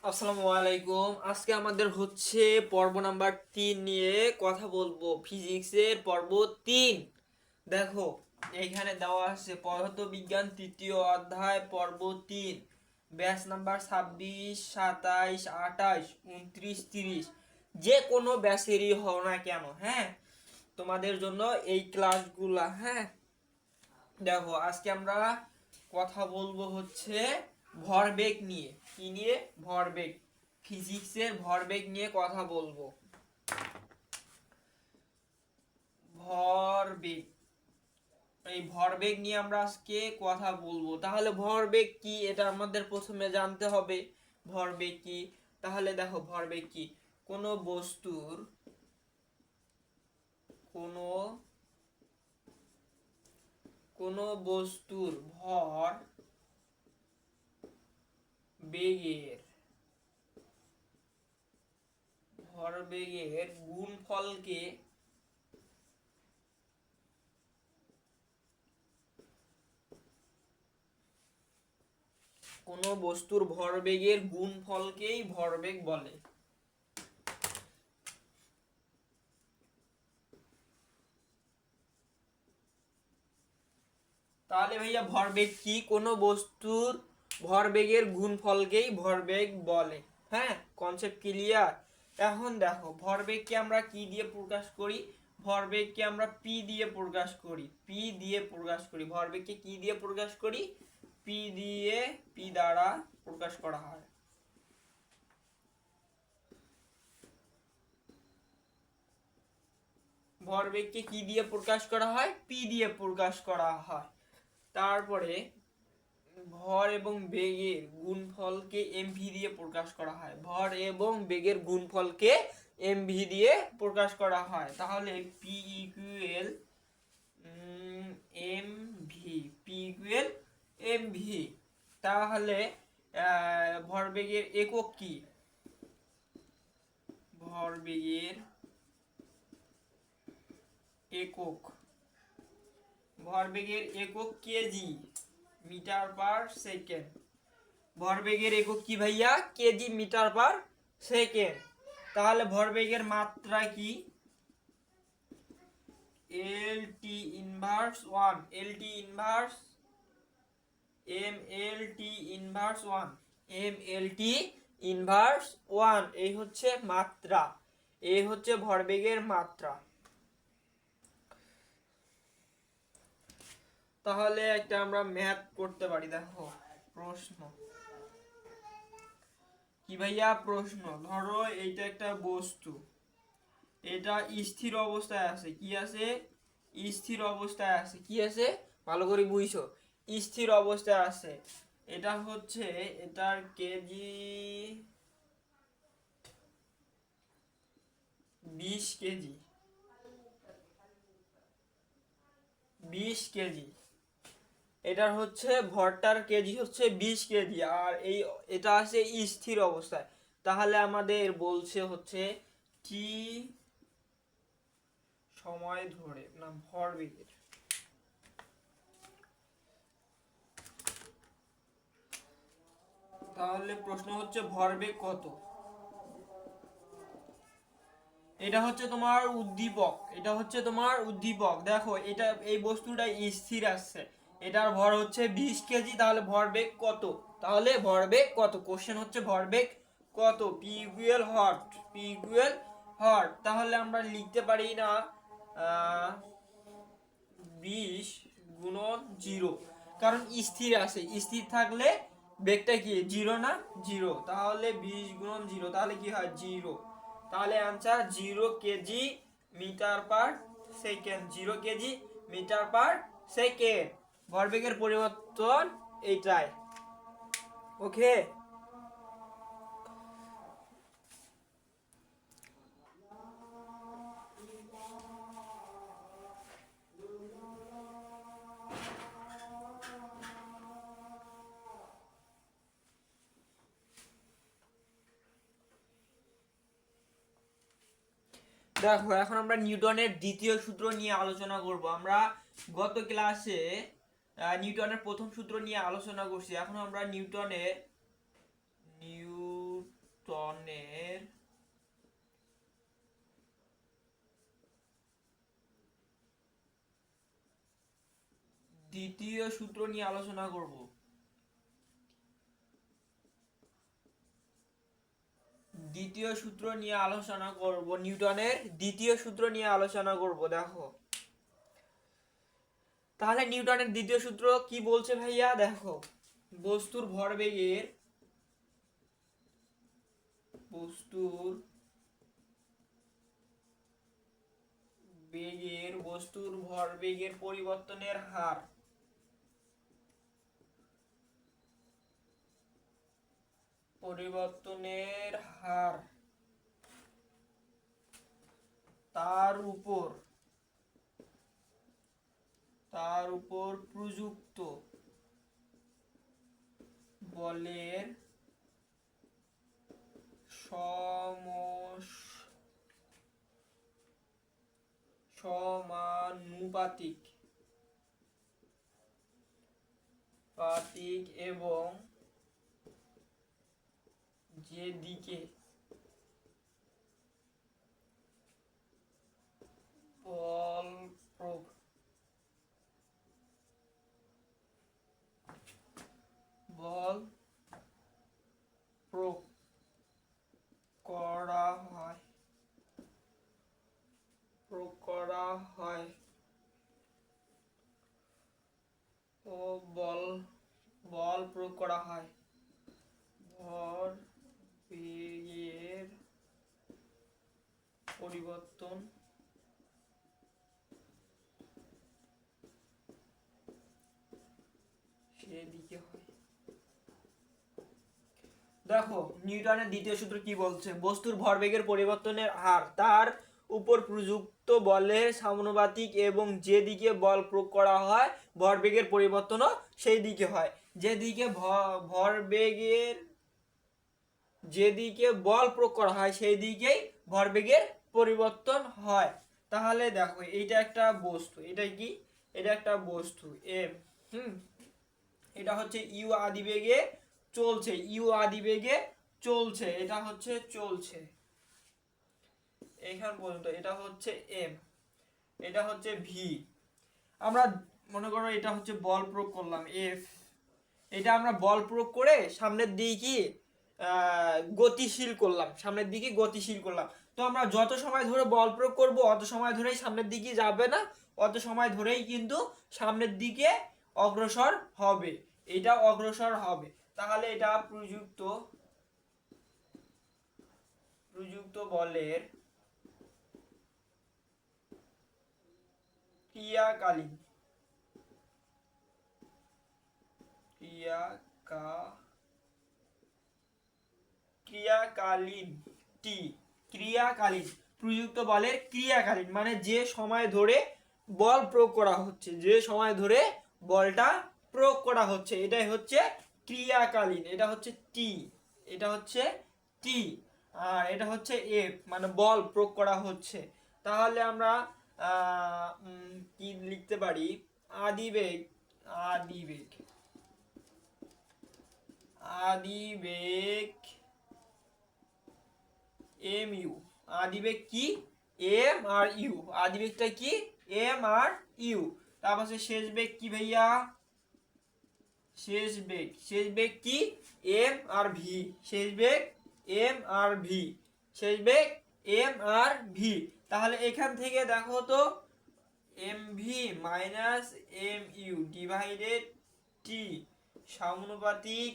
আসসালামু আলাইকুম। আজকে আমাদের হচ্ছে পর্ব নাম্বার 3 নিয়ে কথা বলবো, ফিজিক্সের পর্ব 3। দেখো, এইখানে দেওয়া আছে পদার্থবিজ্ঞান তৃতীয় অধ্যায় পর্ব 3, ব্যাচ নাম্বার 26, 27, 28, 29, 30, যে কোনো ব্যাচেরই হও না কেন। হ্যাঁ, তোমাদের জন্য এই ক্লাসগুলা। হ্যাঁ, দেখো আজকে আমরা কথা বলবো হচ্ছে ভরবেগ নিয়ে। কি নিয়ে? ভরবেগ। ফিজিক্সের ভরবেগ নিয়ে কথা বলবো। ভরবেগ, এই ভরবেগ নিয়ে আমরা আজকে কথা বলবো। তাহলে ভরবেগ কি এটা আমাদের প্রথমে জানতে হবে। ভরবেগ কি? তাহলে দেখো, ভরবেগ কি? কোনো বস্তুর কোনো কোনো বস্তুর ভর বেগের ভরবেগের গুণফলকে কোনো বস্তুর ভরবেগের গুণফলকেই ভরবেগ বলে। তাহলে ভাইয়া ভরবেগ কি? কোনো বস্তুর ভরবেগের গুণফলকেই ভরবেগ বলে। হ্যাঁ, কনসেপ্ট ক্লিয়ার? এখন দেখো, ভরবেগকে আমরা কি দিয়ে প্রকাশ করি? ভরবেগকে আমরা পি দিয়ে প্রকাশ করি। পি দিয়ে প্রকাশ করি ভরবেগকে। কি দিয়ে প্রকাশ করি? পি দ্বারা প্রকাশ করা হয়। ভরবেগকে কি দিয়ে প্রকাশ করা হয়? পি দিয়ে প্রকাশ করা হয়। তারপরে ভর এবং বেগের গুণফলকে এমভি দিয়ে প্রকাশ করা হয়। ভর এবং বেগের গুণফলকে এমভি দিয়ে প্রকাশ করা হয়। তাহলে P equal MV. P equal MV. তাহলে ভরবেগের একক কি? ভরবেগের একক ভরবেগের একক কেজি, মিটার পার সেকেন্ড। ভরবেগের একক কি ভাইয়া? Kg, metre per second. তাহলে ভরবেগের মাত্রা কি? L T inverse 1, L T inverse M L T inverse 1, M L T inverse 1, এই হচ্ছে মাত্রা। এই হচ্ছে ভরবেগের মাত্রা। তাহলে একটা আমরা ম্যাথ করতে পারি। দেখো প্রশ্ন কি ভাইয়া? প্রশ্ন, ধরো এইটা একটা বস্তু, এটা স্থির অবস্থায় আছে। কি আছে? স্থির অবস্থায় আছে। কি আছে? ভালো করে বুঝছো। স্থির অবস্থায় আছে। এটা হচ্ছে, এটার কেজি 20 কেজি। 20 কেজি। এটার হচ্ছে ভরটার কেজি হচ্ছে 20 কেজি। আর এটা আছে স্থির অবস্থায়। তাহলে আমাদের বলছে হচ্ছে টি সময় ধরে, না ভরবেগের, তাহলে প্রশ্ন হচ্ছে ভরবেগ কত? এটা হচ্ছে তোমার উদ্দীপক। এটা হচ্ছে তোমার উদ্দীপক। দেখো, এটা এই বস্তুটা স্থির আছে, এটার ভর হচ্ছে 20 কেজি। তাহলে ভরবেগ কত? তাহলে ভরবেগ কত? কোশ্চেন হচ্ছে ভরবেগ কত। P equal hot. P equal hot. তাহলে আমরা লিখতে পারি না 20 গুণন 0, কারণ স্থির আছে। স্থির থাকলে বেগটা কি? 0 না? 0। তাহলে 20 গুণন 0, তাহলে কি হয়? 0। তাহলে answer 0 kg metre per second. 0 kg metre per second. ভরবেগের পরিবর্তন এইটাই। ওকে। দেখো, এখন আমরা নিউটনের দ্বিতীয় সূত্র নিয়ে আলোচনা করব। আমরা গত ক্লাসে নিউটনের প্রথম সূত্র নিয়ে আলোচনা করছি। এখন আমরা নিউটনের নিউটনের দ্বিতীয় সূত্র নিয়ে আলোচনা করব। নিউটনের দ্বিতীয় সূত্র নিয়ে আলোচনা করব। দেখো তাহলে নিউটনের দ্বিতীয় সূত্র কি বলছে ভাইয়া, দেখো বস্তুর ভরবেগের পরিবর্তনের হার তার উপর প্রযুক্ত বলের সমানুপাতিক এবং যেদিকে বল প্রয়োগ করা হয় ও বল প্রয়োগ করা হয় ভরবেগের পরিবর্তন সেদিকে হয়। দেখো নিউটনের দ্বিতীয় সূত্র কি বলছে, বস্তুর ভরবেগের পরিবর্তনের হার তার উপর প্রযুক্ত বলের সমানুপাতিক এবং যেদিকে বল প্রয়োগ করা হয় ভরবেগের পরিবর্তনও সেই দিকে হয়। যেদিকে বল প্রয়োগ করা হয় সেই দিকেই ভরবেগের পরিবর্তন হয়। তাহলে দেখো এইটা একটা বস্তু, এটা কি, এটা একটা বস্তু এম, এটা হচ্ছে ইউ আদিবেগে চলছে, এটা হচ্ছে চলছে এইখান পর্যন্ত, এটা হচ্ছে এম, এটা হচ্ছে ভি। আমরা মনে করো এটা হচ্ছে বল প্রয়োগ করলাম এফ, এটা আমরা বল প্রয়োগ করে সামনের দিকে গতিশীল করলাম। তো আমরা যত সময় ধরে বল প্রয়োগ করব অত সময় ধরেই সামনের দিকে যাবে না, অত সময় ধরেই কিন্তু সামনের দিকে অগ্রসর হবে, এটা অগ্রসর হবে। তাহলে এটা প্রযুক্ত বলের ক্রিয়াকালীন প্রযুক্ত বলের ক্রিয়াকালীন মানে যে সময় ধরে বল প্রয়োগ করা হচ্ছে, বলটা প্রয়োগ করা হচ্ছে, এটাই হচ্ছে ক্রিয়াকালীন। এটা হচ্ছে টি, আর এটা হচ্ছে এফ মানে বল প্রয়োগ করা হচ্ছে। তাহলে আমরা কি লিখতে পারি, আদিবেগ এম ইউ, আদিবেগ কি এম আর ইউ, আদিবেগটা কি এম আর ইউ। তারপর শেষ বেগ কি ভাইয়া, শেষ বেগ কি এম আর ভি, শেষ বেগ এম আর ভি। তাহলে এখান থেকে দেখো তো M V minus M U divided T সমানুপাতিক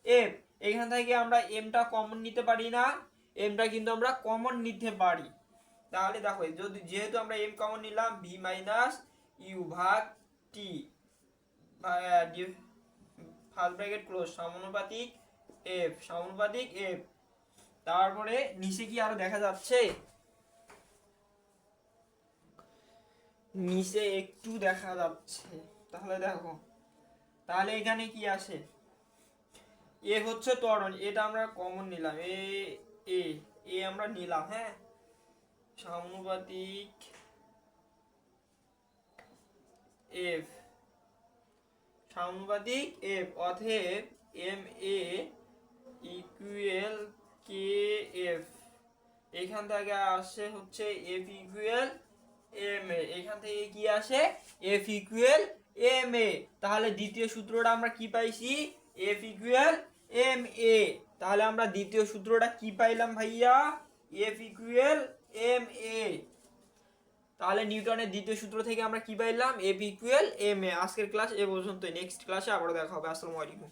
এফ। এখান থেকে আমরা এমটা কমন নিতে পারি না, এমটা কিন্তু আমরা কমন নিতে পারি। তাহলে দেখো যেহেতু আমরা এম কমন নিলাম, ভি মাইনাস ইউ ভাগ টি ফার্স্ট ব্র্যাকেট ক্লোজ সমানুপাতিক এফ। তারপরে নিচে কি আরো দেখা যাচ্ছে, নিচে একটু দেখা যাচ্ছে। তাহলে দেখো, তাহলে এখানে কি আসে, এ হচ্ছে ত্বরণ, এটা আমরা কমন নিলাম, এ আমরা নিলাম, হ্যাঁ, সমানুপাতিক এফ অতএব M A equal K F, এখান থেকে আসে হচ্ছে এফ ইকুয়াল এম এ, এখান থেকে কি আসে এফ ইকুয়াল এম এ। তাহলে দ্বিতীয় সূত্রটা আমরা কি পাইছি, এফ ইকুয়াল এম এ। তাহলে আমরা দ্বিতীয় সূত্রটা কি পাইলাম ভাইয়া, এফ ইকুয়াল এম এ। তাহলে নিউটনের দ্বিতীয় সূত্র থেকে আমরা কি পাইলাম, এফ ইকুয়াল এম এ। আজকের ক্লাস এ পর্যন্ত, নেক্সট ক্লাসে আবার দেখা হবে। আসসালামু আলাইকুম।